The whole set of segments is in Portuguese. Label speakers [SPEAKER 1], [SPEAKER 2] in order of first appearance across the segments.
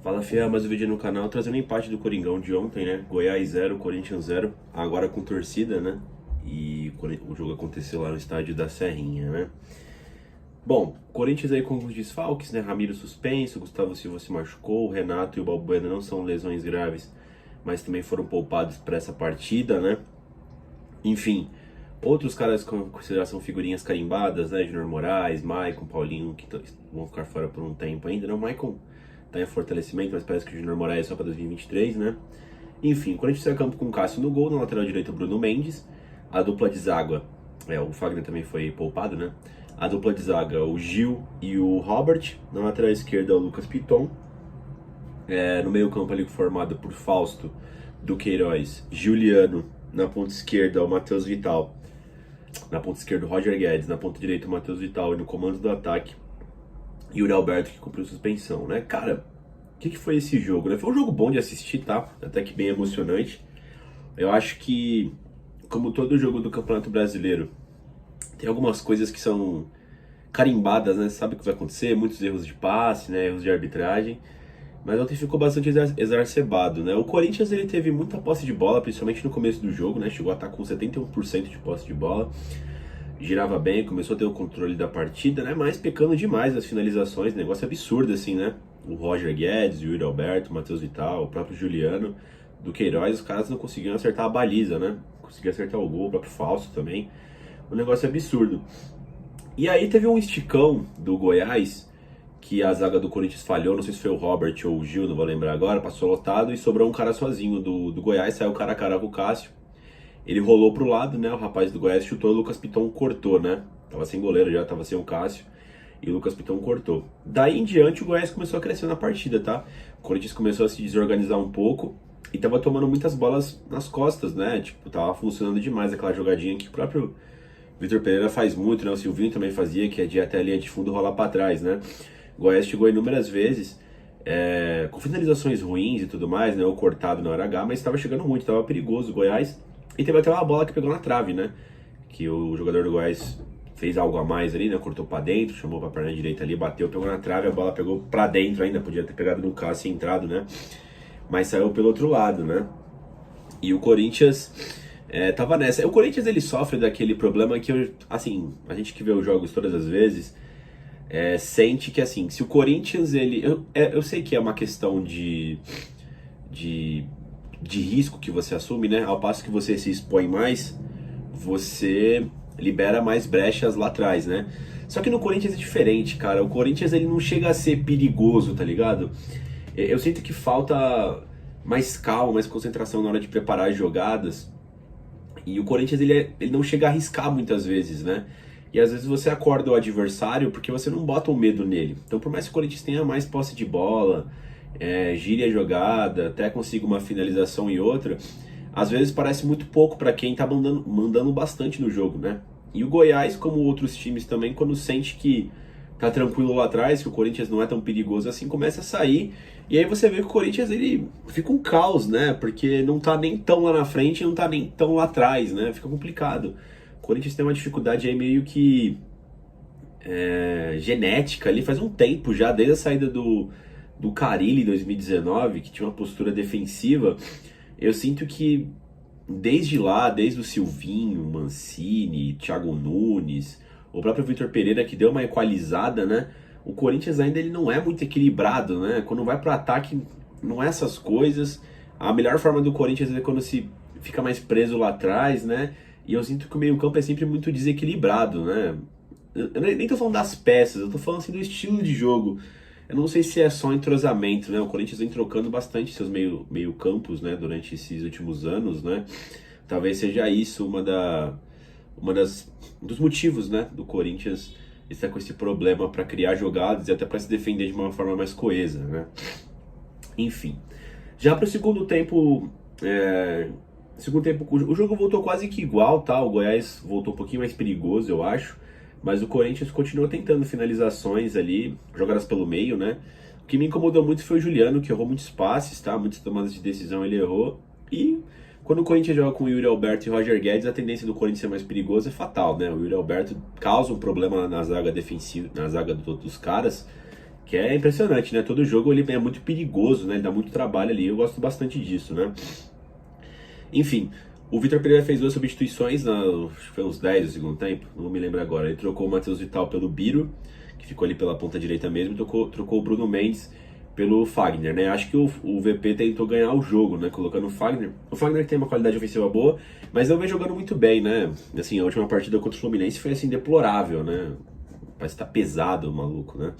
[SPEAKER 1] Fala Fia, mais um vídeo no canal trazendo o empate do Coringão de ontem, né? Goiás 0, Corinthians 0, agora com torcida, né? E o jogo aconteceu lá no estádio da Serrinha, né? Bom, Corinthians aí com alguns desfalques, né? Ramiro suspenso, Gustavo Silva se machucou, o Renato e o Balbuena não são lesões graves, mas também foram poupados para essa partida, né? Enfim, outros caras com consideração figurinhas carimbadas, né? Junior Moraes, Maicon, Paulinho, que vão ficar fora por um tempo ainda, né? O Maicon tá em fortalecimento, mas parece que o Junior Moraes é só para 2023, né? Enfim, quando a gente sai a campo com o Cássio no gol, na lateral direita o Bruno Mendes, a dupla de zaga, o Fagner também foi poupado, né? A dupla de zaga, o Gil e o Robert, na lateral esquerda o Lucas Piton, no meio campo ali formado por Fausto, Duqueiroz, Juliano, na ponta esquerda o Matheus Vital, na ponta esquerda o Roger Guedes, na ponta direita o Matheus Vital e no comando do ataque Yuri Alberto, que cumpriu suspensão, né? Cara, o que foi esse jogo, né? Foi um jogo bom de assistir, tá? Até que bem emocionante. Eu acho que, como todo jogo do Campeonato Brasileiro, tem algumas coisas que são carimbadas, né? Sabe o que vai acontecer? Muitos erros de passe, né? Erros de arbitragem. Mas ontem ficou bastante exacerbado, né? O Corinthians, ele teve muita posse de bola, principalmente no começo do jogo, né? Chegou a estar com 71% de posse de bola. Girava bem, começou a ter o controle da partida, né? Mas pecando demais as finalizações, negócio absurdo, assim, né? O Roger Guedes, o Yuri Alberto, o Matheus Vital, o próprio Juliano, Duqueiroz, os caras não conseguiam acertar a baliza, né? Conseguiam acertar o gol, o próprio Fausto também. Um negócio absurdo. E aí teve um esticão do Goiás, que a zaga do Corinthians falhou, não sei se foi o Robert ou o Gil, não vou lembrar agora, passou lotado e sobrou um cara sozinho do Goiás, saiu cara a cara com o Cássio. Ele rolou pro lado, né? O rapaz do Goiás chutou, o Lucas Piton cortou, né? Tava sem goleiro já, tava sem o Cássio. E o Lucas Piton cortou. Daí em diante o Goiás começou a crescer na partida, tá? O Corinthians começou a se desorganizar um pouco e tava tomando muitas bolas nas costas, né? Tipo, tava funcionando demais aquela jogadinha que o próprio Vitor Pereira faz muito, né? O Silvinho também fazia, que é de ir até a linha de fundo rolar pra trás, né? O Goiás chegou inúmeras vezes, com finalizações ruins e tudo mais, né? Ou cortado na hora H, mas estava chegando muito, estava perigoso o Goiás. E teve até uma bola que pegou na trave, né? Que o jogador do Goiás fez algo a mais ali, né? Cortou pra dentro, chamou pra perna direita ali, bateu, pegou na trave, a bola pegou pra dentro ainda, podia ter pegado no Cássio e entrado, né? Mas saiu pelo outro lado, né? E o Corinthians tava nessa. O Corinthians, ele sofre daquele problema que, assim, a gente que vê os jogos todas as vezes, sente que, assim, se o Corinthians, ele... Eu sei que é uma questão de risco que você assume, né? Ao passo que você se expõe mais, você libera mais brechas lá atrás, né? Só que no Corinthians é diferente, cara. O Corinthians, ele não chega a ser perigoso, tá ligado? Eu sinto que falta mais calma, mais concentração na hora de preparar as jogadas. E o Corinthians, ele não chega a arriscar muitas vezes, né? E às vezes você acorda o adversário porque você não bota o medo nele. Então, por mais que o Corinthians tenha mais posse de bola, gire a jogada, até consiga uma finalização e outra, às vezes parece muito pouco para quem tá mandando bastante no jogo, né? E o Goiás, como outros times também, quando sente que tá tranquilo lá atrás, que o Corinthians não é tão perigoso assim, começa a sair. E aí você vê que o Corinthians, ele fica um caos, né? Porque não tá nem tão lá na frente e não tá nem tão lá atrás, né? Fica complicado. O Corinthians tem uma dificuldade aí meio que genética ali, faz um tempo já, desde a saída do Carille em 2019, que tinha uma postura defensiva. Eu sinto que desde lá, desde o Silvinho, Mancini, Thiago Nunes, o próprio Vitor Pereira, que deu uma equalizada, né? O Corinthians ainda ele não é muito equilibrado, né? Quando vai pro ataque, não é essas coisas. A melhor forma do Corinthians é quando se fica mais preso lá atrás, né? E eu sinto que o meio-campo é sempre muito desequilibrado, né? Eu nem tô falando das peças, eu tô falando assim do estilo de jogo. Eu não sei se é só entrosamento, né? O Corinthians vem trocando bastante seus meio-campos, né? Durante esses últimos anos, né? Talvez seja isso dos motivos, né? Do Corinthians estar com esse problema para criar jogadas e até para se defender de uma forma mais coesa, né? Enfim. Já para o segundo tempo, o jogo voltou quase que igual, tá? O Goiás voltou um pouquinho mais perigoso, eu acho. Mas o Corinthians continuou tentando finalizações ali, jogadas pelo meio, né? O que me incomodou muito foi o Juliano, que errou muitos passes, tá? Muitas tomadas de decisão ele errou. E quando o Corinthians joga com o Yuri Alberto e Roger Guedes, a tendência do Corinthians ser mais perigoso é fatal, né? O Yuri Alberto causa um problema na zaga defensiva, na zaga dos caras. Que é impressionante, né? Todo jogo ele é muito perigoso, né? Ele dá muito trabalho ali. Eu gosto bastante disso, né? Enfim, o Vitor Pereira fez 2 substituições, acho que foi uns 10 no segundo tempo, não me lembro agora. Ele trocou o Matheus Vital pelo Biro, que ficou ali pela ponta direita mesmo, e trocou o Bruno Mendes pelo Fagner, né? Acho que o VP tentou ganhar o jogo, né? Colocando o Fagner. O Fagner tem uma qualidade ofensiva boa, mas não vem jogando muito bem, né? Assim, a última partida contra o Fluminense foi assim, deplorável, né? Parece que tá pesado o maluco, né?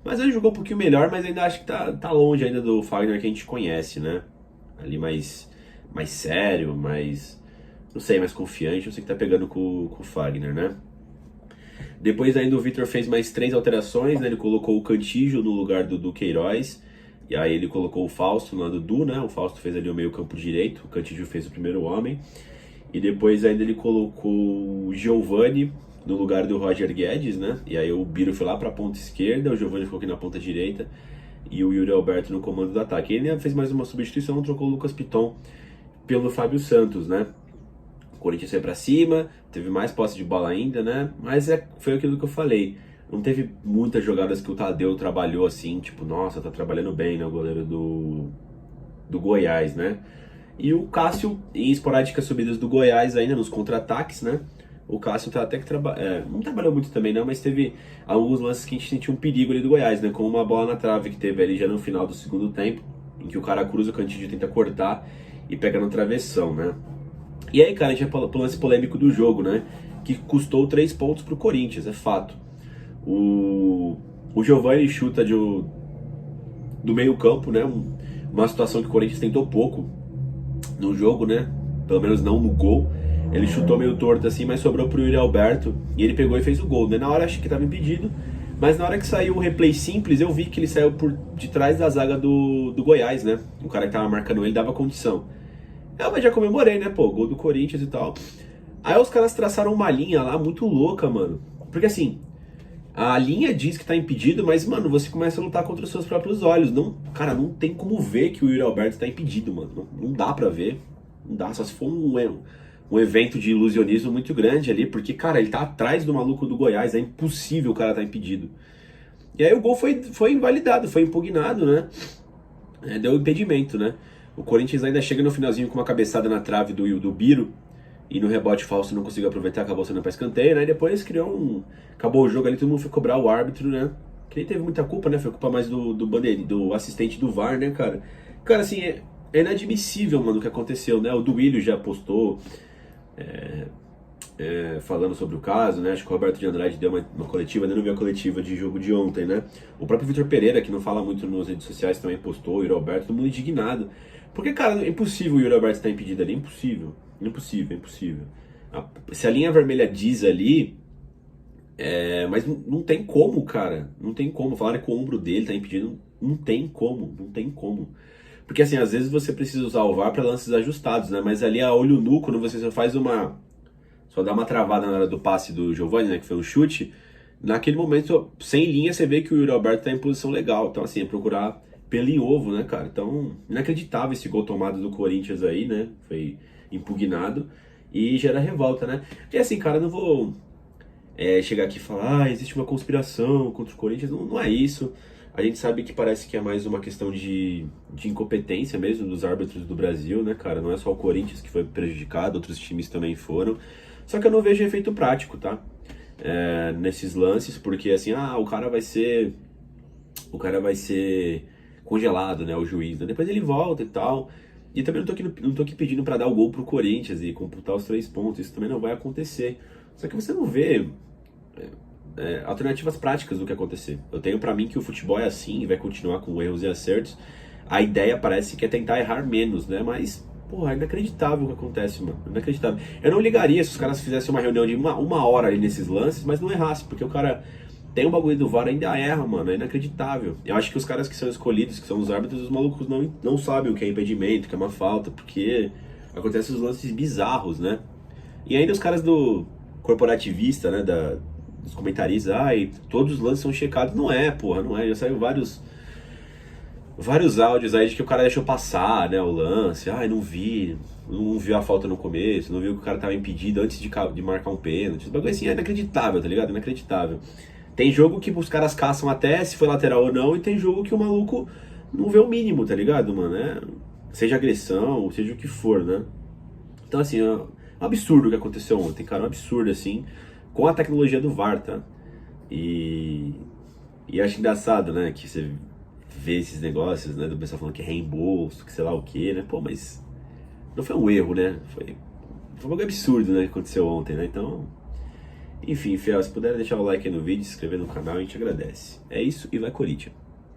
[SPEAKER 1] Mas ele jogou um pouquinho melhor, mas ainda acho que tá longe ainda do Fagner que a gente conhece, né? Ali mais sério, não sei, mais confiante, não sei que tá pegando com o Fagner, né? Depois ainda o Vitor fez mais 3 alterações, né? Ele colocou o Cantillo no lugar do Queiroz, e aí ele colocou o Fausto no lado do Du, né? O Fausto fez ali o meio campo direito, o Cantillo fez o primeiro homem, e depois ainda ele colocou o Giovani no lugar do Roger Guedes, né? E aí o Biro foi lá pra ponta esquerda, o Giovani ficou aqui na ponta direita, e o Yuri Alberto no comando do ataque. Ele fez mais uma substituição, trocou o Lucas Piton pelo Fábio Santos, né? O Corinthians foi pra cima, teve mais posse de bola ainda, né? Mas foi aquilo que eu falei. Não teve muitas jogadas que o Tadeu trabalhou assim, tipo, nossa, tá trabalhando bem, né? O goleiro do Goiás, né? E o Cássio, em esporádicas subidas do Goiás ainda, nos contra-ataques, né? O Cássio tá até que não trabalhou muito também não, mas teve alguns lances que a gente sentiu um perigo ali do Goiás, né? Como uma bola na trave que teve ali já no final do segundo tempo, em que o cara cruza o Cantillo, tenta cortar e pega no travessão, né? E aí, cara, a gente vai pro lance polêmico do jogo, né? Que custou 3 pontos pro Corinthians, é fato. O Giovani chuta do meio campo, né? Uma situação que o Corinthians tentou pouco no jogo, né? Pelo menos não no gol. Ele chutou meio torto assim, mas sobrou pro Yuri Alberto e ele pegou e fez o gol, né? Na hora achei que tava impedido, mas na hora que saiu o replay simples, eu vi que ele saiu por de trás da zaga do Goiás, né? O cara que tava marcando ele dava condição. Eu já comemorei, né? Pô, gol do Corinthians e tal. Aí os caras traçaram uma linha lá muito louca, mano. Porque assim, a linha diz que tá impedido, mas, mano, você começa a lutar contra os seus próprios olhos. Não, cara, não tem como ver que o Yuri Alberto tá impedido, mano. Não dá pra ver. Não dá, só se for um evento de ilusionismo muito grande ali, porque, cara, ele tá atrás do maluco do Goiás, é impossível o cara tá impedido. E aí o gol foi invalidado, foi impugnado, né? Deu impedimento, né? O Corinthians ainda chega no finalzinho com uma cabeçada na trave do Biro, e no rebote falso não conseguiu aproveitar, acabou sendo pra escanteio, né? E depois acabou o jogo ali, todo mundo foi cobrar o árbitro, né? Que nem teve muita culpa, né? Foi culpa mais do assistente do VAR, né, cara? Cara, assim, é inadmissível, mano, o que aconteceu, né? O Duílio já postou falando sobre o caso, né? Acho que o Roberto de Andrade deu uma coletiva, ainda não vi a coletiva de jogo de ontem, né? O próprio Vitor Pereira, que não fala muito nas redes sociais, também postou, o Yuri Alberto, todo mundo indignado. Porque, cara, é impossível o Yuri Alberto estar impedido ali, impossível. Impossível. Se a linha vermelha diz ali, mas não tem como, cara. Não tem como. Falaram que o ombro dele tá impedido. Não tem como. Porque assim, às vezes você precisa usar o VAR para lances ajustados, né? Mas ali a olho nu, quando você só dá uma travada na hora do passe do Giovani, né? Que foi um chute. Naquele momento, sem linha, você vê que o Yuri Alberto tá em posição legal. Então assim, é procurar pelo em ovo, né, cara? Então, inacreditável esse gol tomado do Corinthians aí, né? Foi impugnado e gera revolta, né? E assim, cara, eu não vou chegar aqui e falar, existe uma conspiração contra o Corinthians. Não é isso. A gente sabe que parece que é mais uma questão de incompetência mesmo dos árbitros do Brasil, né, cara? Não é só o Corinthians que foi prejudicado, outros times também foram. Só que eu não vejo efeito prático, tá? Nesses lances, porque assim, o cara vai ser congelado, né, o juiz, né? Depois ele volta e tal. E também não tô aqui pedindo para dar o gol pro Corinthians e computar os 3 pontos, isso também não vai acontecer. Só que você não vê alternativas práticas do que acontecer. Eu tenho pra mim que o futebol é assim e vai continuar com erros e acertos. A ideia parece que é tentar errar menos, né? Mas, porra, é inacreditável o que acontece, mano. Inacreditável. Eu não ligaria se os caras fizessem uma reunião de uma hora ali nesses lances, mas não errasse, porque o cara tem um bagulho do VAR, ainda erra, mano. É inacreditável. Eu acho que os caras que são escolhidos, que são os árbitros, os malucos não sabem o que é impedimento, o que é uma falta, porque acontecem os lances bizarros, né? E ainda os caras do corporativista, né, dos comentaristas, todos os lances são checados. Não é, porra, não é. Já saiu vários áudios aí de que o cara deixou passar, né, o lance. Não viu a falta no começo, não viu que o cara tava impedido antes de marcar um pênalti. Esse bagulho assim é inacreditável, tá ligado? Inacreditável. Tem jogo que os caras caçam até se foi lateral ou não, e tem jogo que o maluco não vê o mínimo, tá ligado, mano? Seja agressão, seja o que for, né? Então, assim, é um absurdo o que aconteceu ontem, cara, um absurdo, assim, com a tecnologia do VAR, tá? E acho engraçado, né, que você vê esses negócios, né, do pessoal falando que é reembolso, que sei lá o que, né? Pô, mas não foi um erro, né? Foi um absurdo, né, que aconteceu ontem, né? Então, enfim, Fiel, se puder deixar o like aí no vídeo, se inscrever no canal, a gente agradece. É isso e vai Corinthians!